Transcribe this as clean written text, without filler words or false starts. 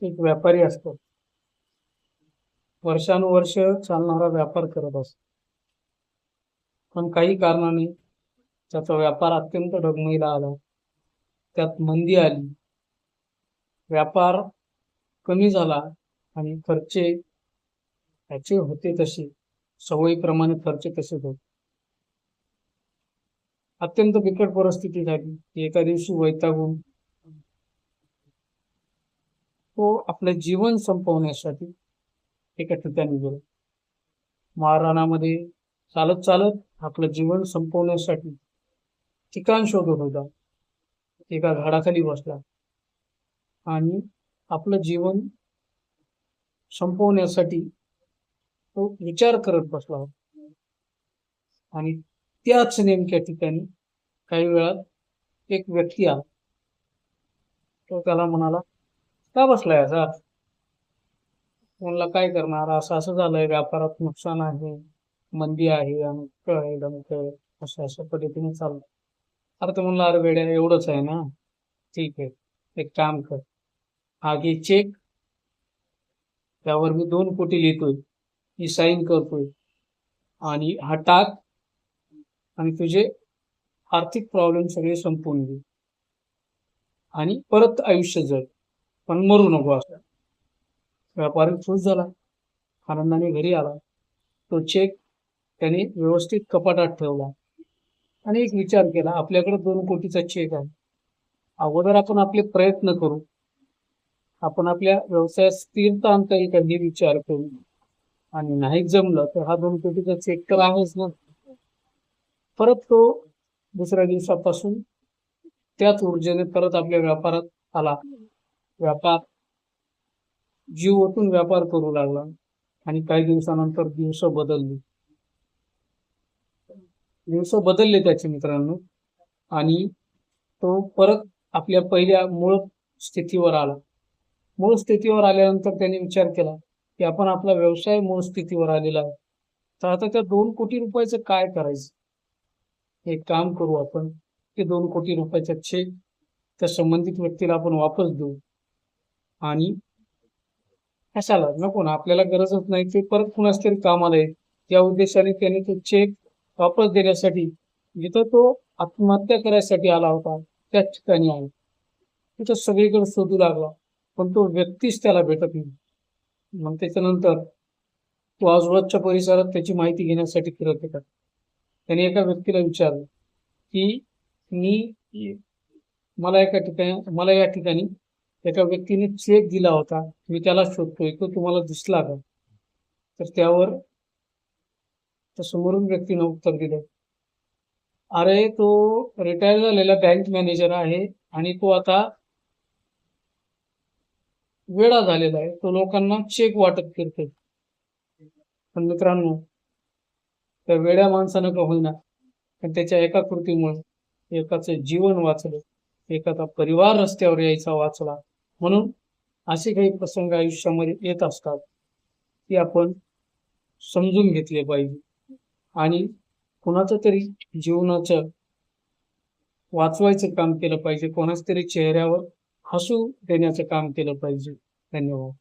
एक व्यापारी असतो, वर्षानुवर्ष चालणारा व्यापार करत असतो. पण काही कारणाने त्याचा व्यापार अत्यंत डगमगीला आला. त्यात मंदी आली, व्यापार कमी झाला आणि खर्चे त्याचे होते तसे, सवयीप्रमाणे खर्च तसेच होते. अत्यंत बिकट परिस्थिती झाली. एका दिवशी वैतागून तो आपलं जीवन संपवण्यासाठी एका ठिकाणी गेला. माळरानामध्ये चालत चालत आपलं जीवन संपवण्यासाठी ठिकाण शोधत होता. एका झाडाखाली बसला आणि आपलं जीवन संपवण्यासाठी तो विचार करत बसला होता. आणि त्याच नेमक्या ठिकाणी काही वेळात एक व्यक्ती आला. तो त्याला म्हणाला, का बसलाय असा? म्हणला, काय करणार, असं असं झालंय, व्यापारात नुकसान आहे, मंदी आहे, अमुक आहे डमुक आहे, असं अशा पद्धतीने चाललं. अरे तो म्हणला, अरे वेड्या, एवढंच आहे ना, ठीक आहे, एक काम कर, हा घे चेक, त्यावर मी 2 कोटी लिहितोय, ही साईन करतोय, आणि हा टाक, आणि तुझे आर्थिक प्रॉब्लेम सगळे संपवून घे आणि परत आयुष्य जग, पण मरू नको असं. व्यापारी खुश झाला, आनंदाने घरी आला. तो चेक त्याने व्यवस्थित कपाटात ठेवला आणि एक विचार केला, आपल्याकडे 2 कोटीचा चेक आहे. अगोदर आपण आपले प्रयत्न करू, आपण आपल्या व्यवसायात स्थिरता आणता येईल का हे विचार करू, आणि नाही जमलं तर हा 2 कोटीचा चेक तर आहेच ना. परत तो दुसऱ्या दिवसापासून त्याच ऊर्जेने परत आपल्या व्यापारात आला. व्यापार जीव ओतून व्यापार करू लागला आणि काही दिवसानंतर दिवस बदलले त्याचे, मित्रांनो. आणि तो परत आपल्या पहिल्या मूळ स्थितीवर आला. मूळ स्थितीवर आल्यानंतर त्याने विचार केला की आपण आपला व्यवसाय मूळ स्थितीवर आलेला आहे, तर आता त्या 2 कोटी रुपयाचं काय करायचं. एक काम करू आपण, ते 2 कोटी रुपयाचा चेक त्या संबंधित व्यक्तीला आपण वापस देऊ. आणि कशाला, नको ना, आपल्याला गरजच नाही, ते परत कुणाच तरी कामाला येईल. या उद्देशाने त्याने तो चेक वापस देण्यासाठी जिथं तो आत्महत्या करायसाठी आला होता त्याच ठिकाणी आहे. तिथं सगळीकडे शोधू लागला, पण तो व्यक्तीच त्याला भेटत नाही. मग त्याच्यानंतर तो आजूबाजूच्या परिसरात त्याची माहिती घेण्यासाठी फिरत होता. त्याने एका व्यक्तीला विचारलं की मी मला या ठिकाणी एका व्यक्तीने चेक दिला होता, मी त्याला शोधतोय, तो तुम्हाला दिसला का? तर त्यावर त्या समोरून व्यक्तीनं उत्तर दिलं, अरे तो रिटायर झालेला बँक मॅनेजर आहे आणि तो आता वेडा झालेला आहे, तो लोकांना चेक वाटत फिरतोय. पण मित्रांनो, त्या वेड्या माणसानं का होईना, पण त्याच्या एका कृतीमुळे एकाचं जीवन वाचलं, एखादा परिवार रस्त्यावर यायचा वाचला. म्हणून असे काही प्रसंग आयुष्यामध्ये येत असतात, ते आपण समजून घेतले पाहिजे आणि कुणाचं तरी जीवनाचं वाचवायचं काम केलं पाहिजे, कोणाच तरी चेहऱ्यावर हसू देण्याचं काम केलं पाहिजे. धन्यवाद.